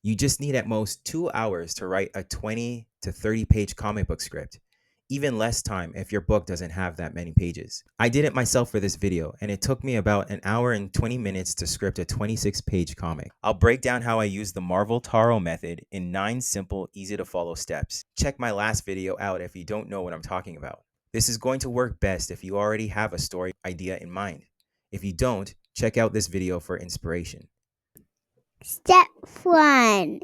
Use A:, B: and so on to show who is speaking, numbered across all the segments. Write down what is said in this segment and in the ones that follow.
A: You just need at most 2 hours to write a 20 to 30 page comic book script. Even less time if your book doesn't have that many pages. I did it myself for this video, and it took me about an hour and 20 minutes to script a 26-page comic. I'll break down how I use the Marvel Taro method in 9 simple, easy to follow steps. Check my last video out if you don't know what I'm talking about. This is going to work best if you already have a story idea in mind. If you don't, check out this video for inspiration.
B: Step 1.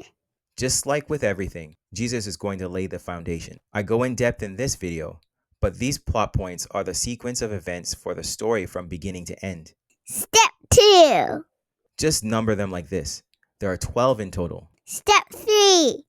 A: Just like with everything, Jesus is going to lay the foundation. I go in depth in this video, but these plot points are the sequence of events for the story from beginning to end.
B: Step 2.
A: Just number them like this. There are 12 in total.
B: Step 3.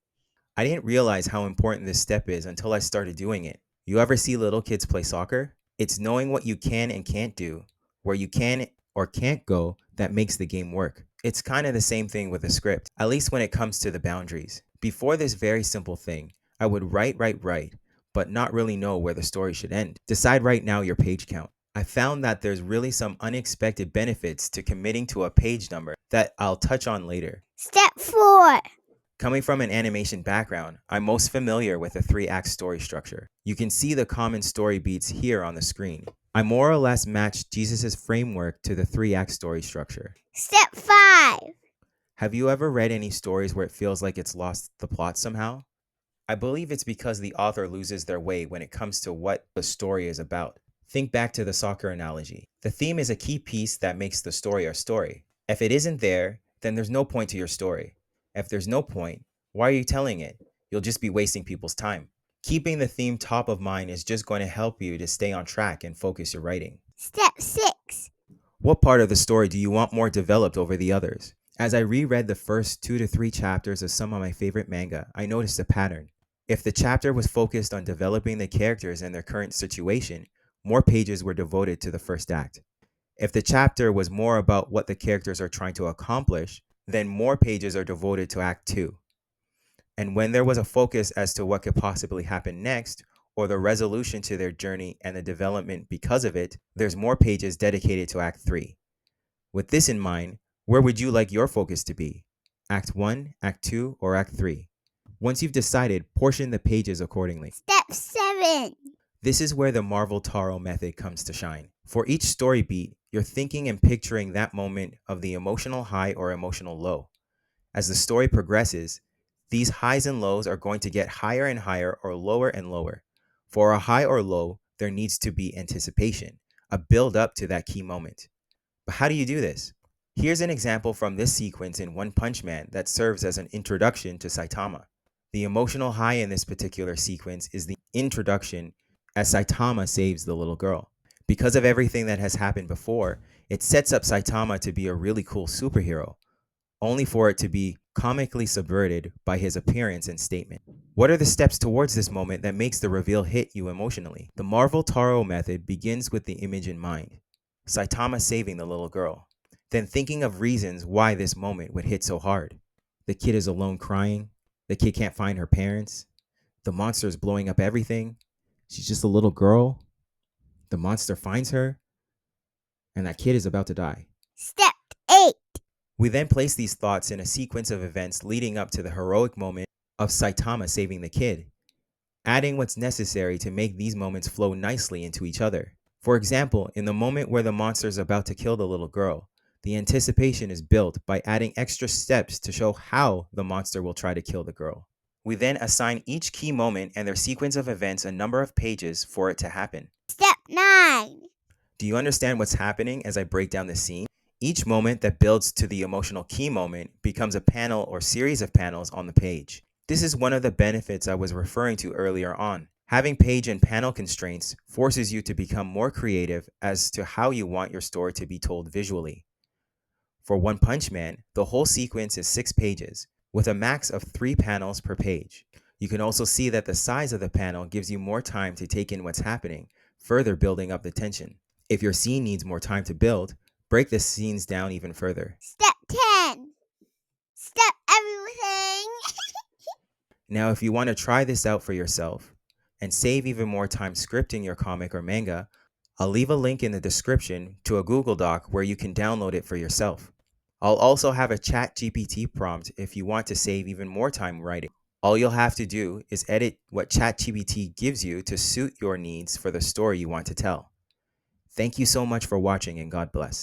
A: I didn't realize how important this step is until I started doing it. You ever see little kids play soccer? It's knowing what you can and can't do, where you can or can't go, that makes the game work. It's kind of the same thing with a script, at least when it comes to the boundaries. Before this very simple thing, I would write, but not really know where the story should end. Decide right now your page count. I found that there's really some unexpected benefits to committing to a page number that I'll touch on later.
B: Step 4.
A: Coming from an animation background, I'm most familiar with a 3-act story structure. You can see the common story beats here on the screen. I more or less matched Jesus' framework to the 3-act story structure.
B: Step 5.
A: Have you ever read any stories where it feels like it's lost the plot somehow? I believe it's because the author loses their way when it comes to what the story is about. Think back to the soccer analogy. The theme is a key piece that makes the story a story. If it isn't there, then there's no point to your story. If there's no point, why are you telling it? You'll just be wasting people's time. Keeping the theme top of mind is just going to help you to stay on track and focus your writing.
B: Step 6.
A: What part of the story do you want more developed over the others? As I reread the first 2 to 3 chapters of some of my favorite manga, I noticed a pattern. If the chapter was focused on developing the characters and their current situation, more pages were devoted to the first act. If the chapter was more about what the characters are trying to accomplish, then more pages are devoted to Act 2. And when there was a focus as to what could possibly happen next, or the resolution to their journey and the development because of it, there's more pages dedicated to Act 3. With this in mind, where would you like your focus to be? Act 1, Act 2, or Act 3? Once you've decided, portion the pages accordingly.
B: Step 7.
A: This is where the Marvel Taro method comes to shine. For each story beat, you're thinking and picturing that moment of the emotional high or emotional low. As the story progresses, these highs and lows are going to get higher and higher or lower and lower. For a high or low, there needs to be anticipation, a build up to that key moment. But how do you do this? Here's an example from this sequence in One Punch Man that serves as an introduction to Saitama. The emotional high in this particular sequence is the introduction as Saitama saves the little girl. Because of everything that has happened before, it sets up Saitama to be a really cool superhero, only for it to be comically subverted by his appearance and statement. What are the steps towards this moment that makes the reveal hit you emotionally? The Marvel Taro method begins with the image in mind, Saitama saving the little girl, then thinking of reasons why this moment would hit so hard. The kid is alone crying, the kid can't find her parents, the monster is blowing up everything, she's just a little girl, the monster finds her, and that kid is about to die.
B: Step 8.
A: We then place these thoughts in a sequence of events leading up to the heroic moment of Saitama saving the kid, adding what's necessary to make these moments flow nicely into each other. For example, in the moment where the monster is about to kill the little girl, the anticipation is built by adding extra steps to show how the monster will try to kill the girl. We then assign each key moment and their sequence of events a number of pages for it to happen.
B: Step 9.
A: Do you understand what's happening as I break down the scene? Each moment that builds to the emotional key moment becomes a panel or series of panels on the page. This is one of the benefits I was referring to earlier on. Having page and panel constraints forces you to become more creative as to how you want your story to be told visually. For One Punch Man, the whole sequence is 6 pages, with a max of 3 panels per page. You can also see that the size of the panel gives you more time to take in what's happening, further building up the tension. If your scene needs more time to build, break the scenes down even further.
B: Step 10. Step everything.
A: Now, if you want to try this out for yourself and save even more time scripting your comic or manga, I'll leave a link in the description to a Google Doc where you can download it for yourself. I'll also have a ChatGPT prompt if you want to save even more time writing. All you'll have to do is edit what ChatGPT gives you to suit your needs for the story you want to tell. Thank you so much for watching, and God bless.